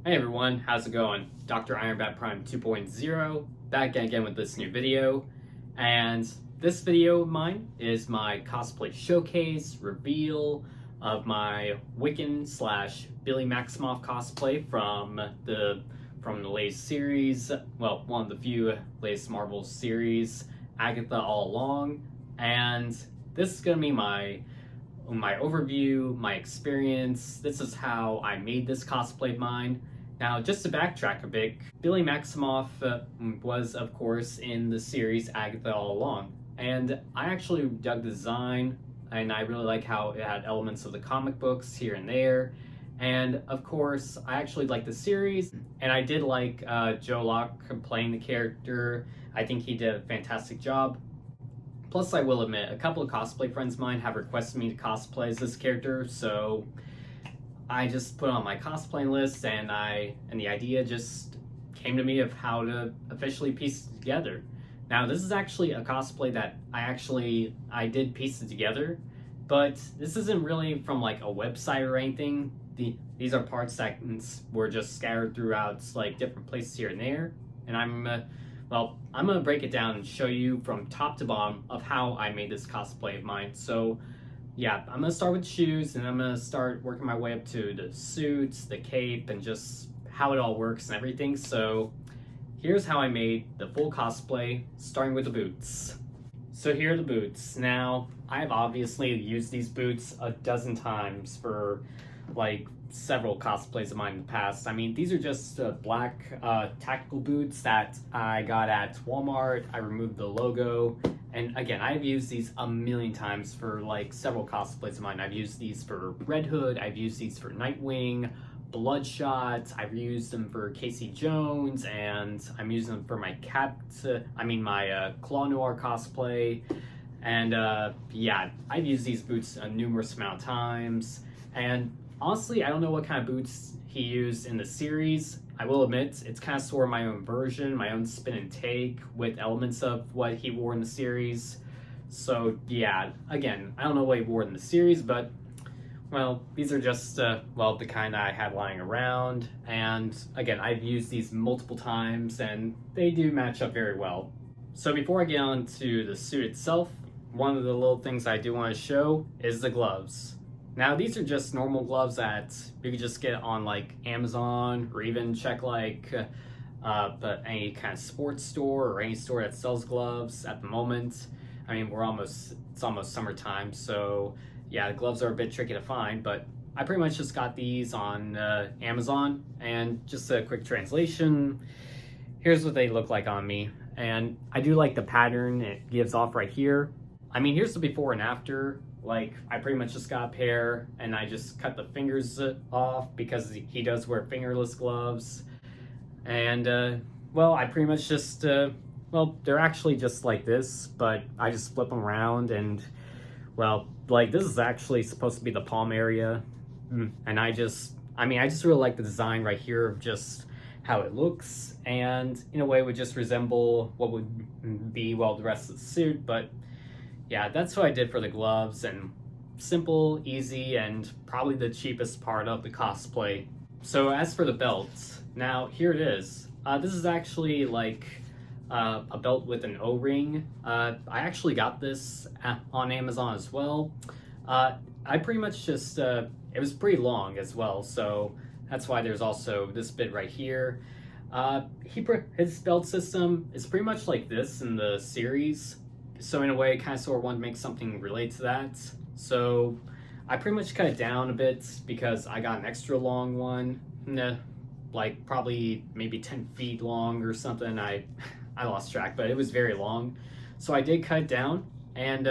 Hey everyone, how's it going? Dr. Ironbat Prime 2.0 back again with this new video. And this video of mine is my cosplay showcase reveal of my Wiccan slash Billy Maximoff cosplay from the latest series, well, one of the few latest Marvel series, Agatha All Along. And this is gonna be my overview, my experience. This is how I made this cosplay of mine. Now, just to backtrack a bit, Billy Maximoff was, of course, in the series Agatha All Along. And I actually dug the design, and I really like how it had elements of the comic books here and there. And, of course, I actually like the series, and I did like Joe Locke playing the character. I think he did a fantastic job. Plus, I will admit, a couple of cosplay friends of mine have requested me to cosplay as this character, so I just put it on my cosplaying list, and the idea just came to me of how to officially piece it together. Now, this is actually a cosplay that I did piece it together, but this isn't really from like a website or anything. These are parts that were just scattered throughout like different places here and there, and I'm gonna break it down and show you from top to bottom of how I made this cosplay of mine. So yeah, I'm gonna start with shoes, and I'm gonna start working my way up to the suits, the cape, and just how it all works and everything. So here's how I made the full cosplay, starting with the boots. So here are the boots. Now, I've obviously used these boots a dozen times for like several cosplays of mine in the past. I mean, these are just black tactical boots that I got at Walmart. I removed the logo, and again, I've used these a million times for like several cosplays of mine. I've used these for Red Hood, I've used these for Nightwing, Bloodshot, I've used them for Casey Jones, and I'm using them for my my Claw Noir cosplay. And yeah, I've used these boots a numerous amount of times, and honestly, I don't know what kind of boots he used in the series. I will admit, it's kind of sort of my own version, my own spin and take with elements of what he wore in the series. So yeah, again, I don't know what he wore in the series, but well, these are just, the kind I had lying around. And again, I've used these multiple times, and they do match up very well. So before I get on to the suit itself, one of the little things I do want to show is the gloves. Now, these are just normal gloves that you can just get on like Amazon, or even check like any kind of sports store or any store that sells gloves at the moment. I mean, it's almost summertime, so yeah, the gloves are a bit tricky to find, but I pretty much just got these on Amazon. And just a quick translation, here's what they look like on me. And I do like the pattern it gives off right here. I mean, here's the before and after. Like, I pretty much just got a pair, and I just cut the fingers off because he does wear fingerless gloves. And, I pretty much just, they're actually just like this, but I just flip them around, and, this is actually supposed to be the palm area. And I just really like the design right here of just how it looks, and in a way would just resemble what would be, the rest of the suit, but yeah, that's what I did for the gloves, and simple, easy, and probably the cheapest part of the cosplay. So as for the belts, now here it is. This is actually like a belt with an O-ring. I actually got this on Amazon as well. I pretty much just, it was pretty long as well, so that's why there's also this bit right here. His belt system is pretty much like this in the series. So in a way, kind of sort of wanted to make something relate to that. So I pretty much cut it down a bit because I got an extra long one, like probably maybe 10 feet long or something. I lost track, but it was very long. So I did cut it down, and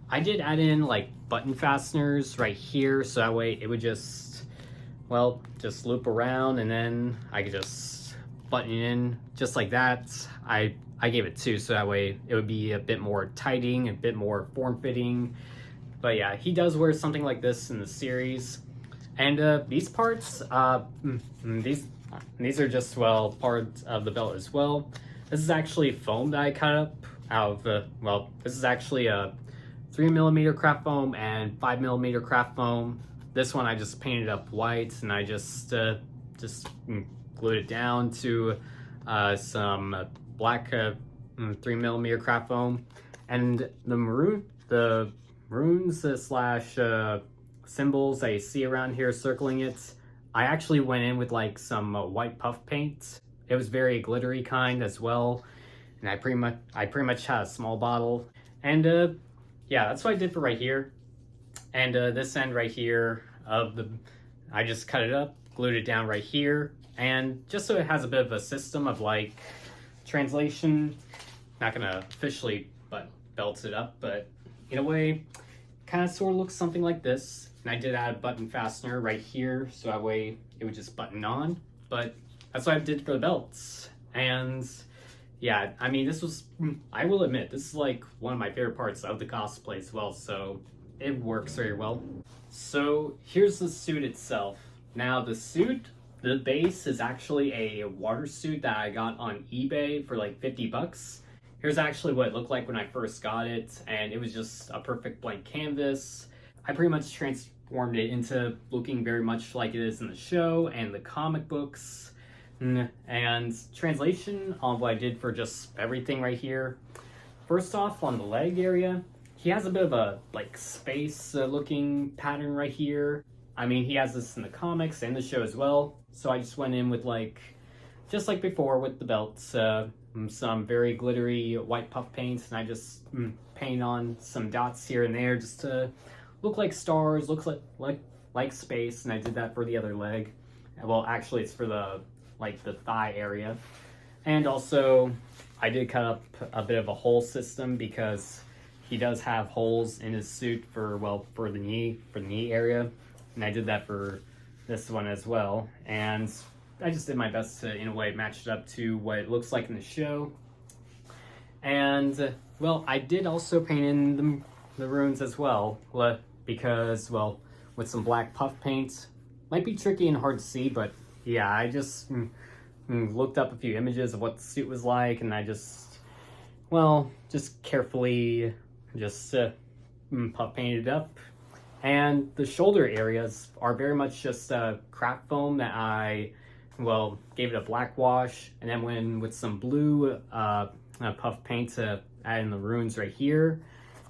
I did add in like button fasteners right here, so that way it would just loop around, and then I could just button in just like that. I gave it 2, so that way it would be a bit more tighting, a bit more form-fitting. But yeah, he does wear something like this in the series. And these parts, these are just, part of the belt as well. This is actually foam that I cut up out of, this is actually a 3mm craft foam and 5mm craft foam. This one I just painted up white, and I just just glued it down to some black 3mm craft foam, and the runes slash symbols that you see around here circling it, I actually went in with like some white puff paint. It was very glittery kind as well, and I pretty much had a small bottle, and yeah, that's what I did for right here. And this end right here I just cut it up, glued it down right here, and just so it has a bit of a system of like translation. Not gonna officially belt it up, but in a way, kind of sort of looks something like this. And I did add a button fastener right here, so that way it would just button on. But that's what I did for the belts. And yeah, I mean, I will admit, this is like one of my favorite parts of the cosplay as well, so it works very well. So here's the suit itself. Now the base is actually a water suit that I got on eBay for like 50 bucks. Here's actually what it looked like when I first got it, and it was just a perfect blank canvas. I pretty much transformed it into looking very much like it is in the show and the comic books. And translation on what I did for just everything right here. First off, on the leg area, he has a bit of a like space looking pattern right here. I mean, he has this in the comics and the show as well. So I just went in with just like before with the belts, some very glittery white puff paints, and I just paint on some dots here and there just to look like stars, looks like space, and I did that for the other leg. Well, actually, it's for the thigh area. And also, I did cut up a bit of a hole system because he does have holes in his suit for the knee area, and I did that for this one as well. And I just did my best to, in a way, match it up to what it looks like in the show. And, well, I did also paint in the runes as well, because, well, with some black puff paint, might be tricky and hard to see, but yeah, I just looked up a few images of what the suit was like, and I just carefully puff painted it up. And the shoulder areas are very much just craft foam that I gave it a black wash, and then went in with some blue puff paint to add in the runes right here.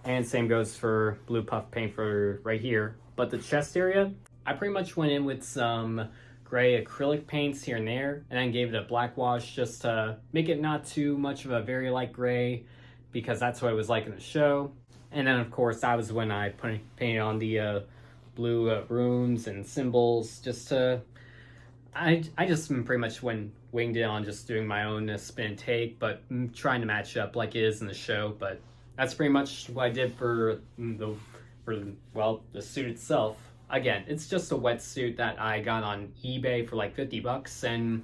And same goes for blue puff paint for right here. But the chest area, I pretty much went in with some gray acrylic paints here and there, and then gave it a black wash just to make it not too much of a very light gray, because that's what it was like in the show. And then of course that was when I painted on the blue runes and symbols, just to I just pretty much winged it on just doing my own spin and take, but trying to match up like it is in the show. But that's pretty much what I did for the suit itself. Again, it's just a wetsuit that I got on eBay for like 50 bucks, and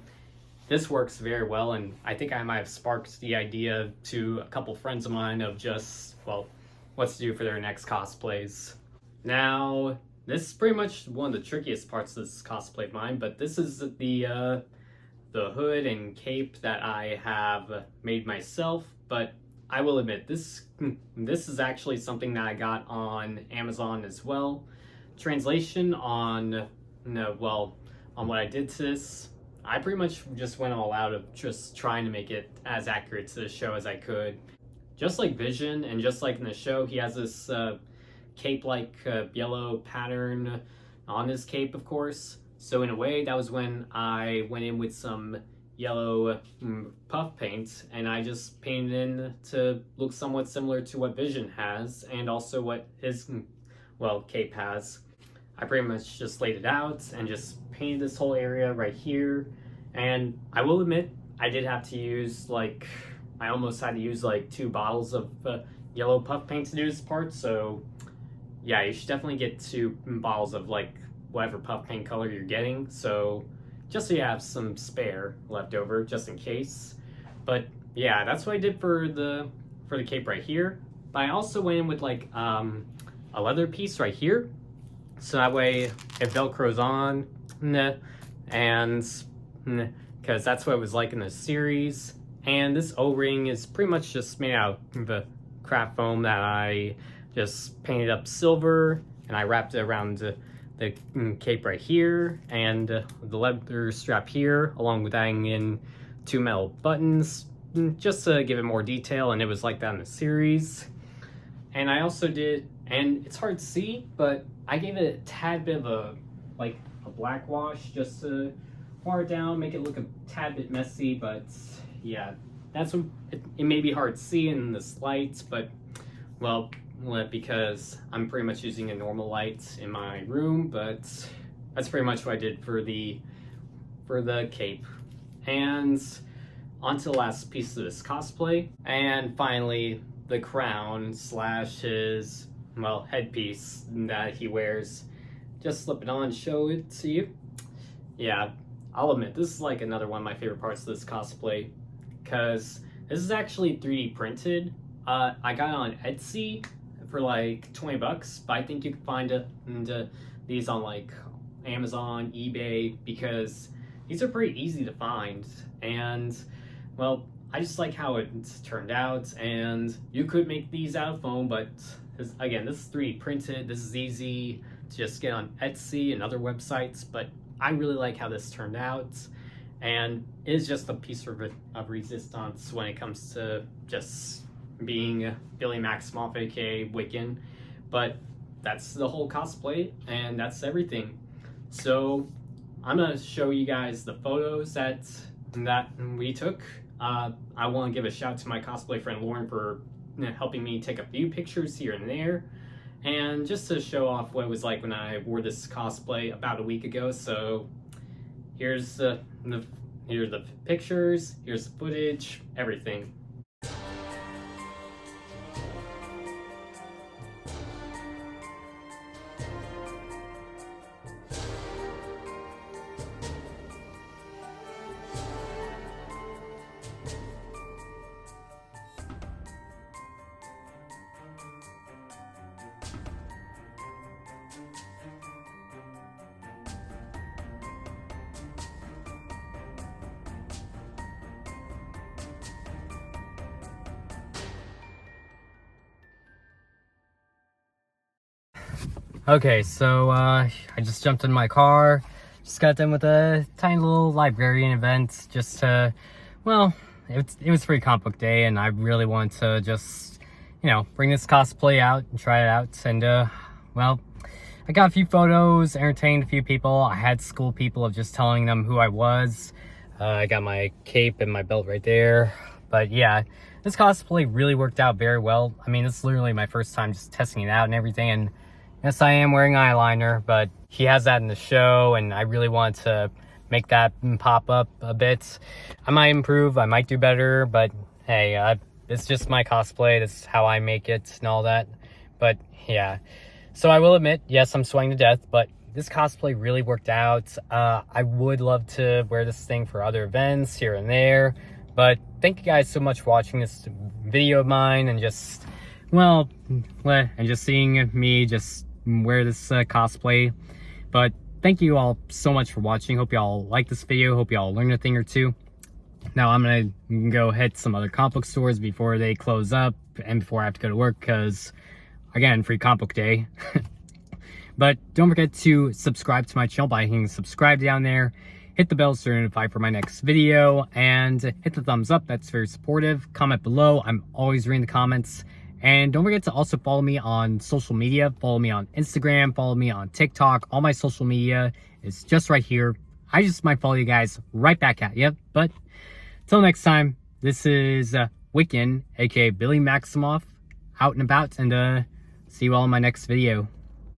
this works very well, and I think I might have sparked the idea to a couple friends of mine of just, what to do for their next cosplays. Now, this is pretty much one of the trickiest parts of this cosplay of mine, but this is the hood and cape that I have made myself. But I will admit, this is actually something that I got on Amazon as well. Translation on what I did to this, I pretty much just went all out of just trying to make it as accurate to the show as I could. Just like Vision, and just like in the show, he has this cape-like yellow pattern on his cape, of course. So in a way, that was when I went in with some yellow puff paint, and I just painted in to look somewhat similar to what Vision has, and also what his, cape has. I pretty much just laid it out and just painted this whole area right here. And I will admit, I did have to use I almost had to use 2 bottles of yellow puff paint to do this part. So yeah, you should definitely get 2 bottles of whatever puff paint color you're getting. So just so you have some spare left over just in case. But yeah, that's what I did for the cape right here. But I also went in with a leather piece right here, so that way it velcros on, and because that's what it was like in the series. And this O-ring is pretty much just made out of the craft foam that I just painted up silver, and I wrapped it around the cape right here, and the leather strap here, along with adding in 2 metal buttons, just to give it more detail, and it was like that in the series. And I also did, and it's hard to see, but I gave it a tad bit of a black wash just to water it down, make it look a tad bit messy, but yeah, that's what it may be hard to see in this light, but well, because I'm pretty much using a normal light in my room, but that's pretty much what I did for the cape. And on to the last piece of this cosplay, and finally the crown slash his, well, headpiece that he wears. Just slip it on and show it to you. Yeah, I'll admit, this is like another one of my favorite parts of this cosplay, because this is actually 3D printed. I got it on Etsy for like 20 bucks, but I think you can find these on like Amazon, eBay, because these are pretty easy to find. And well, I just like how it turned out, and you could make these out of foam, but again, this is 3D printed. This is easy to just get on Etsy and other websites, but I really like how this turned out, and it is just a piece of resistance when it comes to just being Billy Maximoff, aka Wiccan. But that's the whole cosplay, and that's everything. So I'm gonna show you guys the photos that we took. I want to give a shout out to my cosplay friend Lauren for helping me take a few pictures here and there, and just to show off what it was like when I wore this cosplay about a week ago. So here's the pictures, here's the footage, everything. Okay, so I just jumped in my car, just got done with a tiny little librarian event, just to, well, it was free comic book day, and I really want to just, you know, bring this cosplay out and try it out. And well, I got a few photos, entertained a few people. I had school people of just telling them who I was. I got my cape and my belt right there. But yeah, this cosplay really worked out very well. I mean, it's literally my first time just testing it out and everything, and yes, I am wearing eyeliner, but he has that in the show, and I really want to make that pop up a bit. I might improve, I might do better, but hey, it's just my cosplay. This is how I make it and all that. But yeah, so I will admit, yes, I'm sweating to death, but this cosplay really worked out. I would love to wear this thing for other events here and there, but thank you guys so much for watching this video of mine, and just, well, and just seeing me just wear this cosplay. But thank you all so much for watching. Hope y'all like this video. Hope y'all learned a thing or two. Now I'm gonna go hit some other comic book stores before they close up and before I have to go to work, because again, free comic book day. But don't forget to subscribe to my channel by hitting subscribe down there. Hit the bell so you're notified for my next video, and hit the thumbs up. That's very supportive. Comment below. I'm always reading the comments. And don't forget to also follow me on social media. Follow me on Instagram, follow me on TikTok. All my social media is just right here. I just might follow you guys right back at you. But till next time, this is Wiccan, aka Billy Maximoff, out and about, and see you all in my next video.